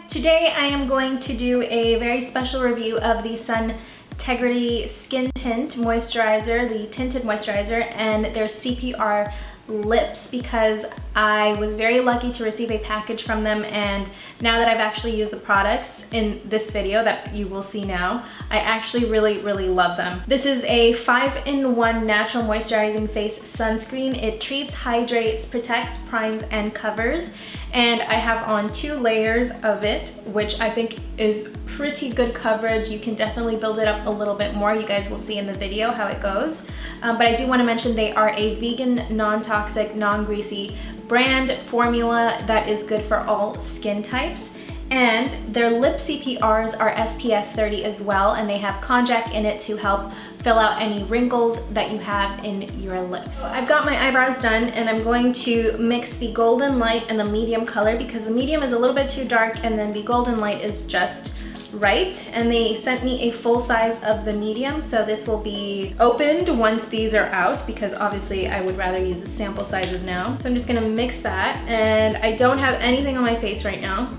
Today I am going to do a very special review of the Suntegrity Skin Tint Moisturizer, the tinted moisturizer, and their CPR lips, because I was very lucky to receive a package from them, and now that I've actually used the products in this video that you will see now, I actually really love them. This is a 5-in-1 natural moisturizing face sunscreen. It treats, hydrates, protects, primes, and covers, and I have on 2 layers of it, which I think is pretty good coverage. You can definitely build it up a little bit more. You guys will see in the video how it goes. But I do want to mention they are a vegan, non-toxic, non-greasy brand formula that is good for all skin types. And their lip CPRs are SPF 30 as well, and they have konjac in it to help fill out any wrinkles that you have in your lips. I've got my eyebrows done, and I'm going to mix the golden light and the medium color because the medium is a little bit too dark and then the golden light is just right. And they sent me a full size of the medium, so this will be opened once these are out because obviously I would rather use the sample sizes now. So I'm just gonna mix that, and I don't have anything on my face right now.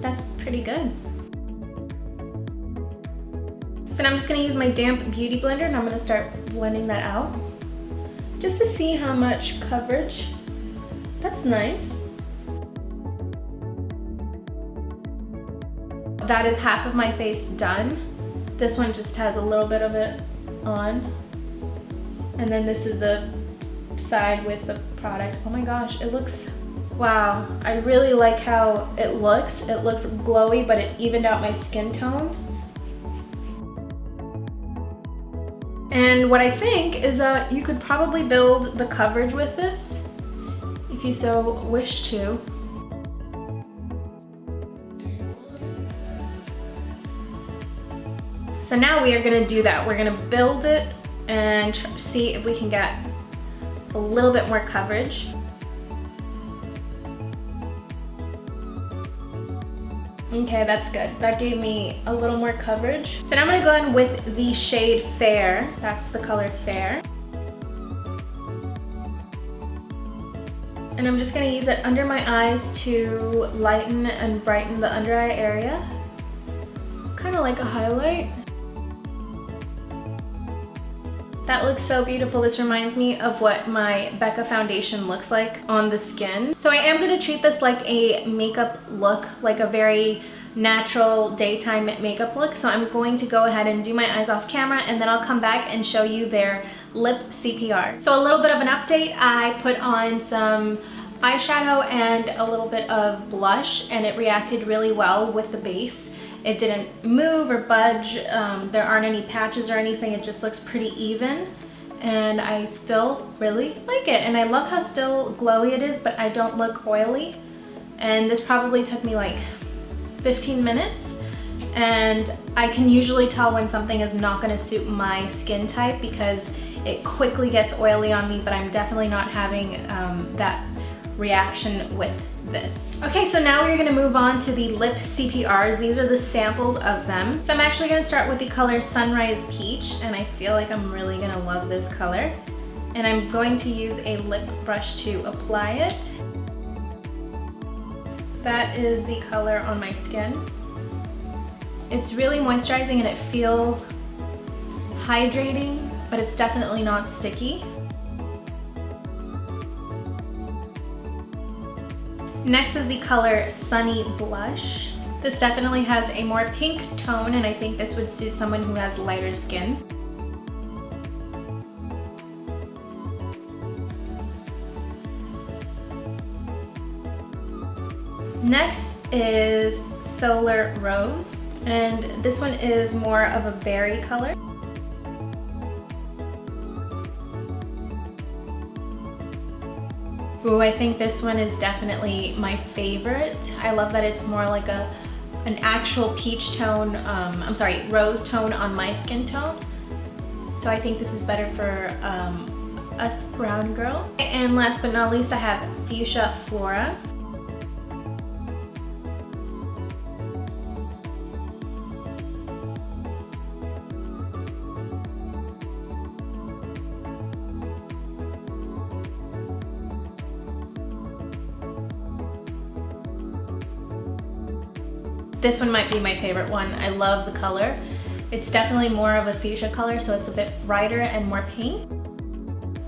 That's pretty good. So now I'm just gonna use my damp beauty blender and I'm gonna start blending that out just to see how much coverage. That's nice. That is half of my face done. This one just has a little bit of it on. And then this is the side with the product. Oh my gosh, it looks, wow. I really like how it looks. It looks glowy, but it evened out my skin tone. And what I think is that you could probably build the coverage with this if you so wish to. So now we are gonna do that. We're gonna build it and see if we can get a little bit more coverage. Okay, that's good. That gave me a little more coverage. So now I'm gonna go in with the shade Fair. That's the color Fair. And I'm just gonna use it under my eyes to lighten and brighten the under eye area. Kind of like a highlight. That looks so beautiful. This reminds me of what my Becca foundation looks like on the skin. So I am gonna treat this like a makeup look, like a very natural daytime makeup look. So I'm going to go ahead and do my eyes off camera, and then I'll come back and show you their lip CPR. So a little bit of an update. I put on some eyeshadow and a little bit of blush, and it reacted really well with the base. It didn't move or budge. There aren't any patches or anything. It just looks pretty even, and I still really like it. And I love how still glowy it is, but I don't look oily. And this probably took me like 15 minutes. And I can usually tell when something is not gonna suit my skin type because it quickly gets oily on me, but I'm definitely not having that reaction with this. Okay, so now we're gonna move on to the lip CPRs. These are the samples of them. So I'm actually gonna start with the color Sunrise Peach, and I feel like I'm really gonna love this color. And I'm going to use a lip brush to apply it. That is the color on my skin. It's really moisturizing and it feels hydrating, but it's definitely not sticky. Next is the color Sunny Blush. This definitely has a more pink tone, and I think this would suit someone who has lighter skin. Next is Solar Rose, and this one is more of a berry color. Ooh, I think this one is definitely my favorite. I love that it's more like an actual peach tone, rose tone on my skin tone. So I think this is better for us brown girls. And last but not least, I have Fuchsia Flora. This one might be my favorite one. I love the color. It's definitely more of a fuchsia color, so it's a bit brighter and more pink.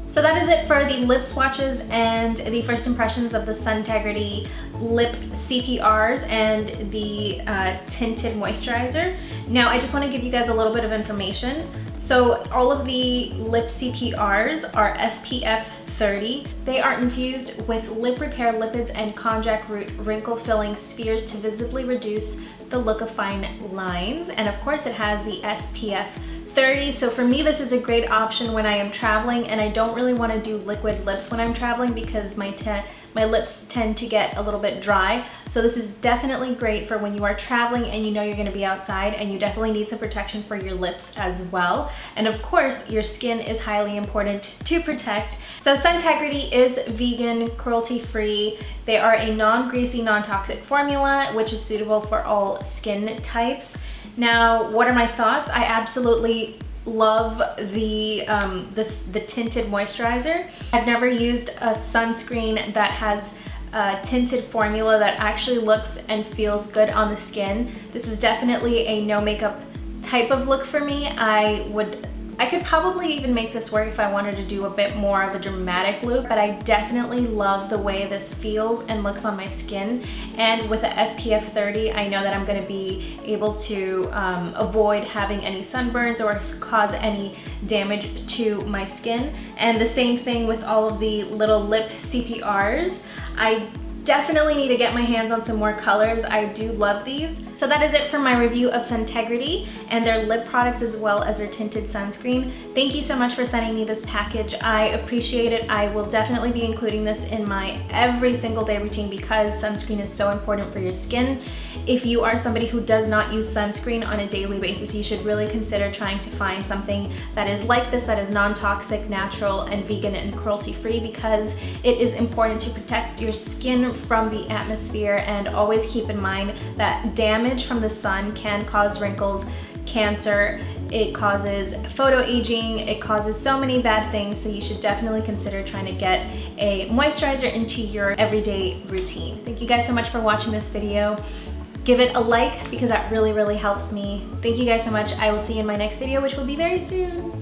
So that is it for the lip swatches and the first impressions of the Suntegrity lip CPRs and the tinted moisturizer. Now I just want to give you guys a little bit of information. So all of the lip CPRs are SPF 30. They are infused with lip repair lipids and konjac root wrinkle filling spheres to visibly reduce the look of fine lines. And of course it has the SPF 30. So for me, this is a great option when I am traveling and I don't really want to do liquid lips when I'm traveling because my lips tend to get a little bit dry. So this is definitely great for when you are traveling and you know you're going to be outside, and you definitely need some protection for your lips as well. And of course, your skin is highly important to protect. So Suntegrity is vegan, cruelty-free. They are a non-greasy, non-toxic formula, which is suitable for all skin types. Now, what are my thoughts? I absolutely love the tinted moisturizer. I've never used a sunscreen that has a tinted formula that actually looks and feels good on the skin. This is definitely a no makeup type of look for me. I could probably even make this work if I wanted to do a bit more of a dramatic look, but I definitely love the way this feels and looks on my skin. And with the SPF 30, I know that I'm gonna be able to avoid having any sunburns or cause any damage to my skin. And the same thing with all of the little lip CPRs. I definitely need to get my hands on some more colors. I do love these. So that is it for my review of Suntegrity and their lip products as well as their tinted sunscreen. Thank you so much for sending me this package. I appreciate it. I will definitely be including this in my every single day routine because sunscreen is so important for your skin. If you are somebody who does not use sunscreen on a daily basis, you should really consider trying to find something that is like this, that is non-toxic, natural, and vegan and cruelty-free, because it is important to protect your skin from the atmosphere. And always keep in mind that damage from the sun can cause wrinkles, cancer, it causes photo aging, it causes so many bad things. So you should definitely consider trying to get a moisturizer into your everyday routine. Thank you guys so much for watching this video. Give it a like because that really, really helps me. Thank you guys so much. I will see you in my next video, which will be very soon.